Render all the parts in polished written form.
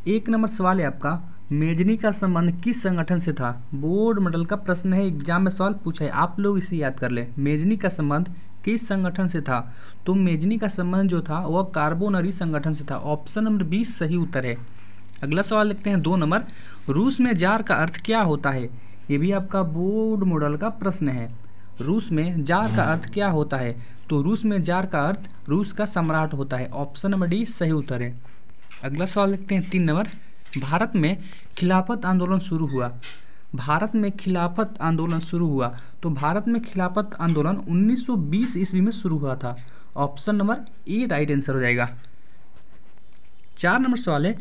एक नंबर सवाल है आपका, मेजनी का संबंध किस संगठन से था। बोर्ड मॉडल का प्रश्न है, एग्जाम में सवाल पूछा है, आप लोग इसे याद कर लें। मेजनी का संबंध किस संगठन से था, तो मेजनी का संबंध जो था वह कार्बोनरी संगठन से था। ऑप्शन नंबर 20 सही उत्तर है। अगला सवाल देखते हैं 2 नंबर, रूस में जार का अर्थ क्या होता है। ये भी आपका बोर्ड मॉडल का प्रश्न है। रूस में जार का अर्थ क्या होता है, तो रूस में जार का अर्थ रूस का सम्राट होता है। ऑप्शन नंबर डी सही उत्तर है। अगला सवाल देखते हैं 3 नंबर, भारत में खिलाफत आंदोलन शुरू हुआ। भारत में खिलाफत आंदोलन शुरू हुआ, तो भारत में खिलाफत आंदोलन 1920 ईस्वी में शुरू हुआ था। Option number A right answer हो जाएगा। 4 नंबर सवाल है,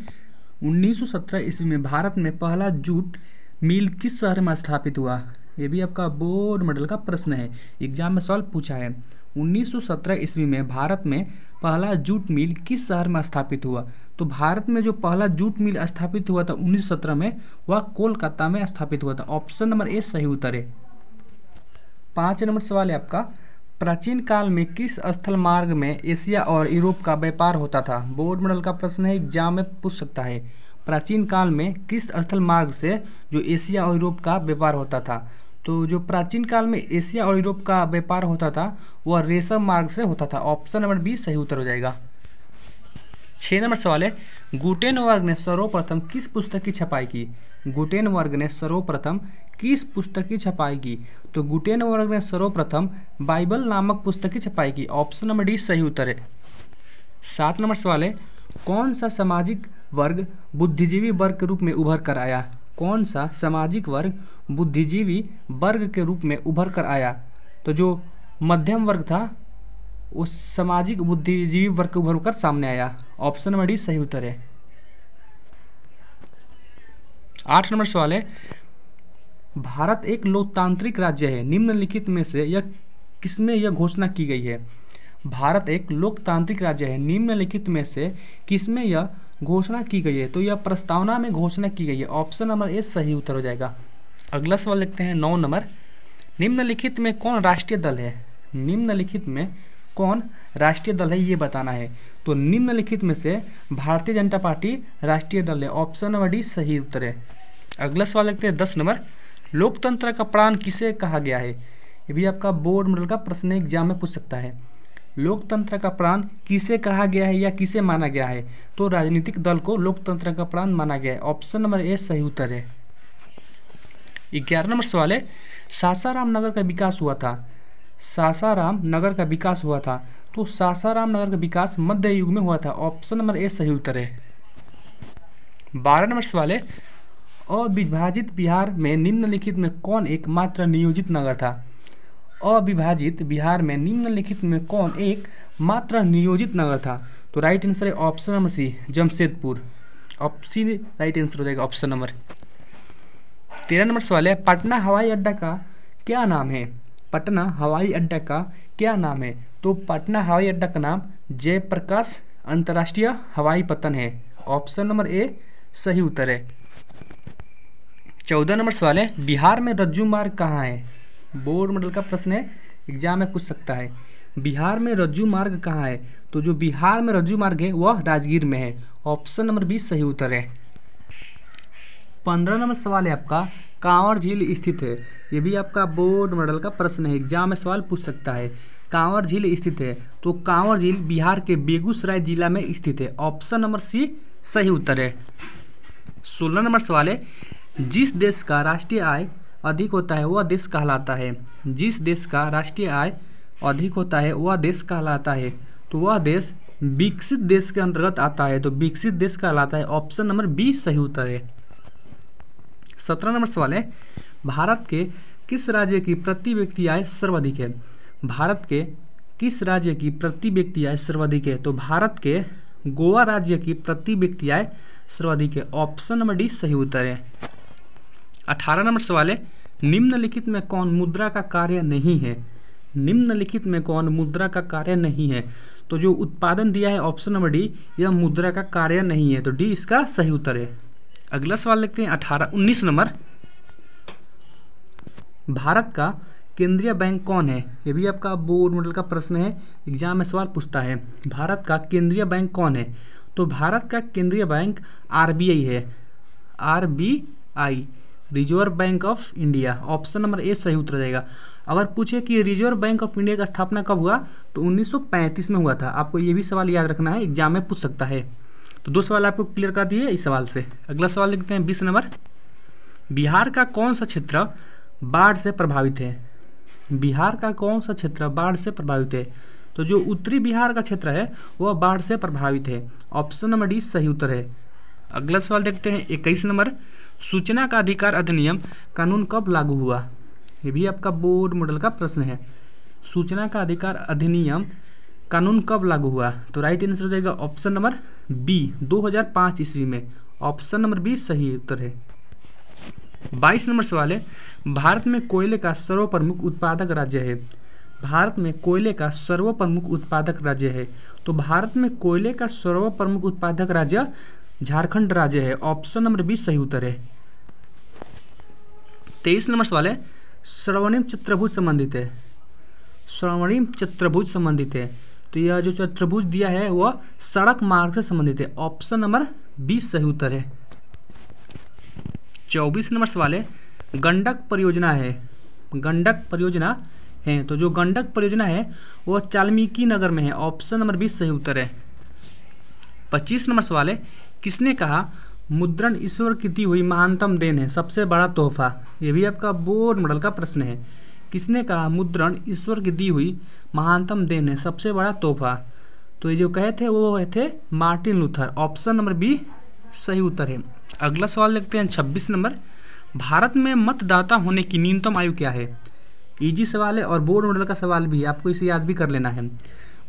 1917 ईस्वी में भारत में पहला जूट मिल किस शहर में स्थापित हुआ। ये भी आपका बोर्ड मॉडल का प्रश्न है, एग्जाम में सवाल पूछा है। 1917 ईस्वी में भारत में पहला जूट मिल किस शहर में स्थापित हुआ, तो भारत में जो पहला जूट मिल स्थापित हुआ था 1917 में, वह कोलकाता में स्थापित हुआ था। ऑप्शन नंबर ए सही उत्तर है। 5 नंबर सवाल है आपका, प्राचीन काल में किस स्थल मार्ग में एशिया और यूरोप का व्यापार होता था। बोर्ड मॉडल का प्रश्न है, एग्जाम में पूछ सकता है। प्राचीन काल में किस स्थल मार्ग से जो एशिया और यूरोप का व्यापार होता था, तो जो प्राचीन काल में एशिया और यूरोप का व्यापार होता था वह रेशम मार्ग से होता था। ऑप्शन नंबर बी सही उत्तर हो जाएगा। 6 नंबर सवाल है, गुटेनबर्ग ने सर्वप्रथम किस पुस्तक की छपाई की। गुटेनबर्ग ने सर्वप्रथम किस पुस्तक की छपाई की, तो गुटेनबर्ग ने सर्वप्रथम बाइबल नामक पुस्तक की छपाई की। ऑप्शन नंबर डी सही उत्तर है। 7 नंबर सवाल है, कौन सा सामाजिक वर्ग बुद्धिजीवी वर्ग के रूप में उभर कर आया। कौन सा सामाजिक वर्ग बुद्धिजीवी वर्ग के रूप में उभर कर आया, तो जो मध्यम वर्ग था उस सामाजिक बुद्धिजीवी वर्ग के उभर कर सामने आया। ऑप्शन नंबर डी सही उत्तर है। 8 नंबर सवाल है, भारत एक लोकतांत्रिक राज्य है, निम्नलिखित में से यह किसमें यह घोषणा की गई है। भारत एक लोकतांत्रिक राज्य है, निम्नलिखित में से किसमें यह घोषणा की गई है, तो यह प्रस्तावना में घोषणा की गई है। ऑप्शन नंबर ए सही उत्तर हो जाएगा। अगला सवाल देखते हैं 9 नंबर, निम्नलिखित में कौन राष्ट्रीय दल है। निम्नलिखित में कौन राष्ट्रीय दल है ये बताना है, तो निम्नलिखित में से भारतीय जनता पार्टी राष्ट्रीय दल है। ऑप्शन नंबर डी सही उत्तर है। अगला सवाल देखते हैं 10 नंबर, लोकतंत्र का प्राण किसे कहा गया है। ये भी आपका बोर्ड मॉडल का प्रश्न एग्जाम में पूछ सकता है। लोकतंत्र का प्राण किसे कहा गया है या किसे माना गया है, तो राजनीतिक दल को लोकतंत्र का प्राण माना गया है। ऑप्शन नंबर ए सही उत्तर है। 11 नंबर सवाल है, सासाराम नगर का विकास हुआ था। सासाराम नगर का विकास हुआ था, तो सासाराम नगर का विकास मध्य युग में हुआ था। ऑप्शन नंबर ए सही उत्तर है। 12 नंबर सवाल है, अविभाजित बिहार में निम्नलिखित में कौन एकमात्र नियोजित नगर था। अविभाजित बिहार में निम्नलिखित में कौन एक मात्र नियोजित नगर था, तो राइट आंसर है option number C Jamshedpur. Option right answer हो जाएगा ऑप्शन नंबर। 13 नंबर सवाल है, पटना हवाई अड्डा का क्या नाम है। पटना हवाई अड्डा का क्या नाम है, तो पटना हवाई अड्डा का नाम जयप्रकाश अंतर्राष्ट्रीय हवाई पत्तन है। ऑप्शन नंबर ए सही उत्तर है। 14 नंबर सवाल है, बिहार में रज्जू मार्ग कहाँ है। बोर्ड मॉडल का प्रश्न है, एग्जाम में पूछ सकता है। बिहार में रज्जू मार्ग कहाँ है, तो जो बिहार में रज्जू मार्ग है वह राजगीर में है। ऑप्शन नंबर बी सही उत्तर है। 15 नंबर सवाल है आपका, कांवर झील स्थित है। ये भी आपका बोर्ड मॉडल का प्रश्न है, एग्जाम में सवाल पूछ सकता है। कांवर झील स्थित है, तो कांवर झील बिहार के बेगूसराय जिला में स्थित है। ऑप्शन नंबर सी सही उत्तर है। 16 नंबर सवाल है, जिस देश का राष्ट्रीय आय अधिक होता है वह देश कहलाता है। जिस देश का राष्ट्रीय आय अधिक होता है वह देश कहलाता है, तो वह देश विकसित देश के अंतर्गत आता है, तो विकसित देश कहलाता है। ऑप्शन नंबर बी सही उत्तर है। 17 नंबर सवाल है, भारत के किस राज्य की प्रति व्यक्ति आय सर्वाधिक है। भारत के किस राज्य की प्रति व्यक्ति आय सर्वाधिक है, तो भारत के गोवा राज्य की प्रति व्यक्ति आय सर्वाधिक है। ऑप्शन नंबर डी सही उत्तर है। 18 नंबर सवाल है, निम्नलिखित में कौन मुद्रा का कार्य नहीं है। निम्नलिखित में कौन मुद्रा का कार्य नहीं है, तो जो उत्पादन दिया है ऑप्शन नंबर डी यह मुद्रा का कार्य नहीं है, तो डी इसका सही उत्तर है। अगला सवाल देखते हैं 19 नंबर, भारत का केंद्रीय बैंक कौन है। ये भी आपका बोर्ड मॉडल का प्रश्न है, एग्जाम में सवाल पूछता है। भारत का केंद्रीय बैंक कौन है, तो भारत का केंद्रीय बैंक RBI है, RBI, reserve bank of India. Option number A सही उत्तर रहेगा। अगर पूछे कि रिजर्व बैंक ऑफ इंडिया का स्थापना कब हुआ, तो 1935 में हुआ था। आपको ये भी सवाल याद रखना है, एग्जाम में पूछ सकता है। तो 2 सवाल आपको क्लियर कर दिए इस सवाल से। अगला सवाल देखते हैं 20 नंबर। बिहार का कौन सा क्षेत्र बाढ़ से प्रभावित है? बिहार का कौन सा क्षेत्र बाढ़ से प्रभावित है? तो जो उत्तरी बिहार का क्षेत्र है वह बाढ़ से प्रभावित है। ऑप्शन नंबर डी सही उत्तर है। अगला सवाल देखते हैं 21 नंबर। सूचना का अधिकार अधिनियम कानून कब लागू हुआ? ये भी आपका बोर्ड मॉडल का प्रश्न है। सूचना का अधिकार अधिनियम कानून कब लागू हुआ? तो राइट आंसर हो जाएगा ऑप्शन नंबर बी, 2005 ईस्वी में। ऑप्शन नंबर बी सही उत्तर है। 22 नंबर सवाल है। भारत में कोयले का सर्वप्रमुख उत्पादक राज्य है। भारत में कोयले का सर्वप्रमुख उत्पादक राज्य है। तो भारत में कोयले का सर्वप्रमुख उत्पादक राज्य झारखंड राज्य है। ऑप्शन नंबर बी सही उत्तर है। 23 नंबर सवाल है। स्वर्णिम चतुर्भुज संबंधित है। स्वर्णिम चतुर्भुज संबंधित है। तो यह जो चतुर्भुज दिया है वह सड़क मार्ग से संबंधित है। ऑप्शन नंबर बी सही उत्तर है। 24 नंबर सवाल है। गंडक परियोजना है। गंडक परियोजना है। तो जो गंडक परियोजना है वह वाल्मीकि नगर में है। ऑप्शन नंबर बी सही उत्तर है। 25 नंबर सवाल है। किसने कहा मुद्रण ईश्वर की दी हुई महानतम देन है, सबसे बड़ा तोहफा? ये भी आपका बोर्ड मॉडल का प्रश्न है। किसने कहा मुद्रण ईश्वर की दी हुई महानतम देन है, सबसे बड़ा तोहफा? तो ये जो कहे थे वो थे Martin Luther. Option number B सही उत्तर है। अगला सवाल देखते हैं 26 नंबर। भारत में मतदाता होने की न्यूनतम आयु क्या है? इजी सवाल है और बोर्ड मॉडल का सवाल भी है, आपको इसे याद भी कर लेना है।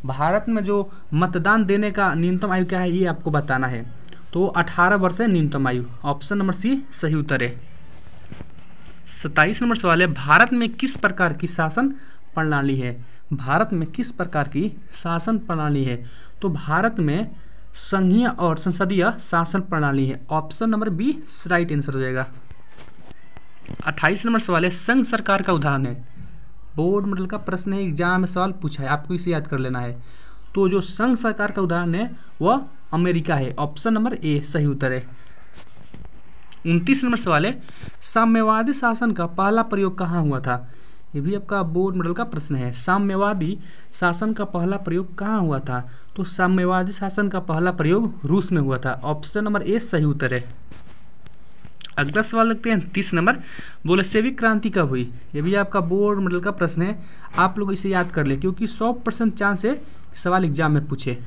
भारत में जो मतदान देने का न्यूनतम आयु क्या है ये आपको बताना है। तो 18 वर्ष है न्यूनतम आयु। ऑप्शन नंबर सी सही उत्तर है। 27 नंबर सवाल है। भारत में किस प्रकार की शासन प्रणाली है? भारत में किस प्रकार की शासन प्रणाली है? तो भारत में संघीय और संसदीय शासन प्रणाली है। Option number B right answer हो जाएगा। 28 नंबर सवाल है। संघ सरकार का उदाहरण है। बोर्ड मॉडल का प्रश्न है, एग्जाम में सवाल पूछा है, आपको इसे याद कर लेना है। तो जो संघ सरकार का उदाहरण है वह अमेरिका है। ऑप्शन नंबर ए सही उत्तर है। 29 नंबर सवाल है। साम्यवादी शासन का पहला प्रयोग कहाँ हुआ था? ये भी आपका बोर्ड मॉडल का प्रश्न है। साम्यवादी शासन का पहला प्रयोग कहाँ हुआ था? तो साम्यवादी शासन का पहला प्रयोग रूस में हुआ था। ऑप्शन नंबर ए सही उत्तर है। अगला सवाल देखते हैं 30 नंबर। बोल्शेविक क्रांति कब हुई? ये भी आपका बोर्ड मॉडल का प्रश्न है, आप लोग इसे याद कर ले क्योंकि 100% चांस है सवाल एग्जाम में पूछे।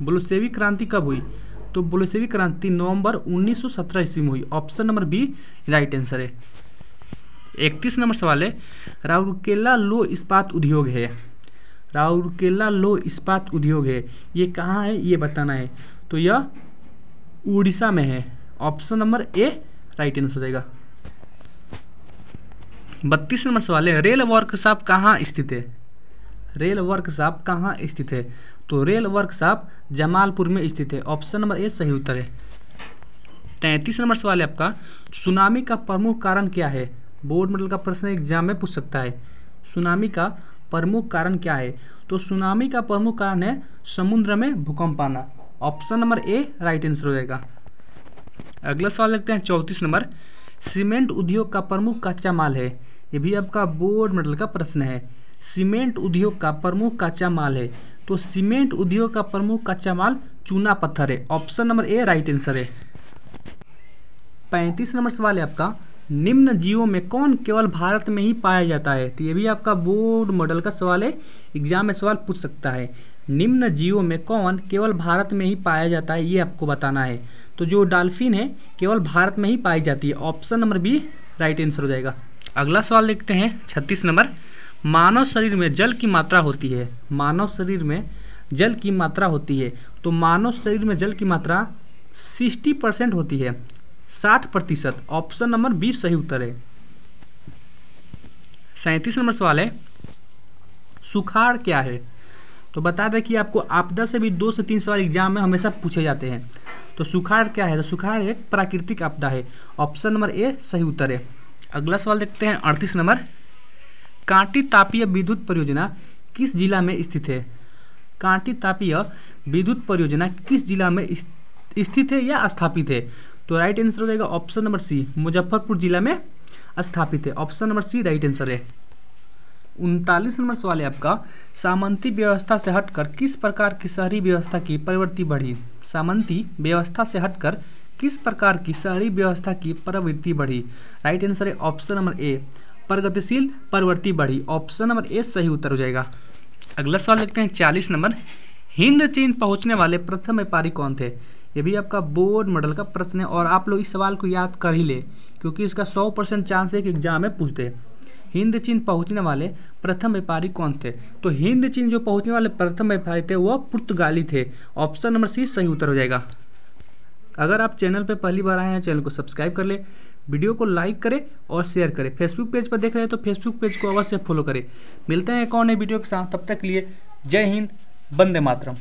बोल्शेविक क्रांति कब हुई? तो बोल्शेविक क्रांति नवंबर 1917 ईस्वी में हुई। Option number B right answer है। 31 नंबर सवाल है। राउरकेला लौह इस्पात उद्योग है। राउरकेला लौह इस्पात उद्योग है, ये कहाँ है ये बताना है। तो यह उड़ीसा में है। Option number A right answer हो जाएगा। 32 नंबर सवाल है। रेल वर्कशॉप कहाँ स्थित है? रेल वर्कशॉप कहाँ स्थित है? तो रेल वर्कशॉप जमालपुर में स्थित है। ऑप्शन नंबर ए सही उत्तर है। 33 नंबर सवाल है आपका। सुनामी का प्रमुख कारण क्या है? बोर्ड मॉडल का प्रश्न एग्जाम में पूछ सकता है। सुनामी का प्रमुख कारण क्या है? तो सुनामी का प्रमुख कारण है समुद्र में भूकंप आना। Option number A right answer हो जाएगा। अगला सवाल देखते हैं 34 नंबर। सीमेंट उद्योग का प्रमुख कच्चा माल है। ये भी आपका बोर्ड मॉडल का प्रश्न है। सीमेंट उद्योग का प्रमुख कच्चा माल है। तो सीमेंट उद्योग का प्रमुख कच्चा माल चूना पत्थर है। Option number A right answer है। 35 नंबर सवाल है आपका। निम्न जीवों में कौन केवल भारत में ही पाया जाता है? तो ये भी आपका बोर्ड मॉडल का सवाल है, एग्जाम में सवाल पूछ सकता है। निम्न जीवों में कौन केवल भारत में ही पाया जाता है ये आपको बताना है। तो जो डॉल्फिन है केवल भारत में ही पाई जाती है। Option number B right answer हो जाएगा। अगला सवाल देखते हैं 36 नंबर। मानव शरीर में जल की मात्रा होती है। मानव शरीर में जल की मात्रा होती है। तो मानव शरीर में जल की मात्रा 60% होती है, 60%। ऑप्शन नंबर बी सही उत्तर है। 37 नंबर सवाल है। सुखाड़ क्या है? तो बता दें कि आपको आपदा से भी 2 से 3 सवाल एग्जाम में हमेशा पूछे जाते हैं। तो सुखाड़ क्या है? तो सुखाड़ एक प्राकृतिक आपदा है। ऑप्शन नंबर ए सही उत्तर है। अगला सवाल देखते हैं 38 नंबर। कांटी तापीय विद्युत परियोजना किस जिला में स्थित है? कांटी तापीय विद्युत परियोजना किस जिला में स्थित है या स्थापित है? तो राइट आंसर हो जाएगा ऑप्शन नंबर सी, मुजफ्फरपुर जिला में स्थापित है। Option number C right answer है। 39 नंबर सवाल है आपका, सामंती व्यवस्था से हटकर किस प्रकार की शहरी व्यवस्था की प्रवृत्ति बढ़ी? सामंती व्यवस्था से हटकर किस प्रकार की शहरी व्यवस्था की प्रवृत्ति बढ़ी? राइट आंसर है ऑप्शन नंबर ए, प्रगतिशील प्रवृत्ति बढ़ी। ऑप्शन नंबर ए सही उत्तर हो जाएगा। अगला सवाल देखते हैं 40 नंबर, हिंद चीन पहुंचने वाले प्रथम व्यापारी कौन थे? ये भी आपका बोर्ड मॉडल का प्रश्न है और आप लोग इस सवाल को याद कर ही ले, क्योंकि इसका 100% चांस है कि एग्जाम में पूछते हैं। हिंद चीन पहुंचने वाले प्रथम व्यापारी कौन थे? तो हिंद चीन जो पहुंचने वाले प्रथम व्यापारी थे वह पुर्तगाली थे। ऑप्शन नंबर सी सही उत्तर हो जाएगा। अगर आप चैनल पर पहली बार आए हैं, चैनल को सब्सक्राइब कर ले, वीडियो को लाइक करें और शेयर करें। फेसबुक पेज पर देख रहे हैं तो फेसबुक पेज को अवश्य फॉलो करें। मिलते हैं एक और नए वीडियो के साथ, तब तक के लिए जय हिंद, वंदे मातरम।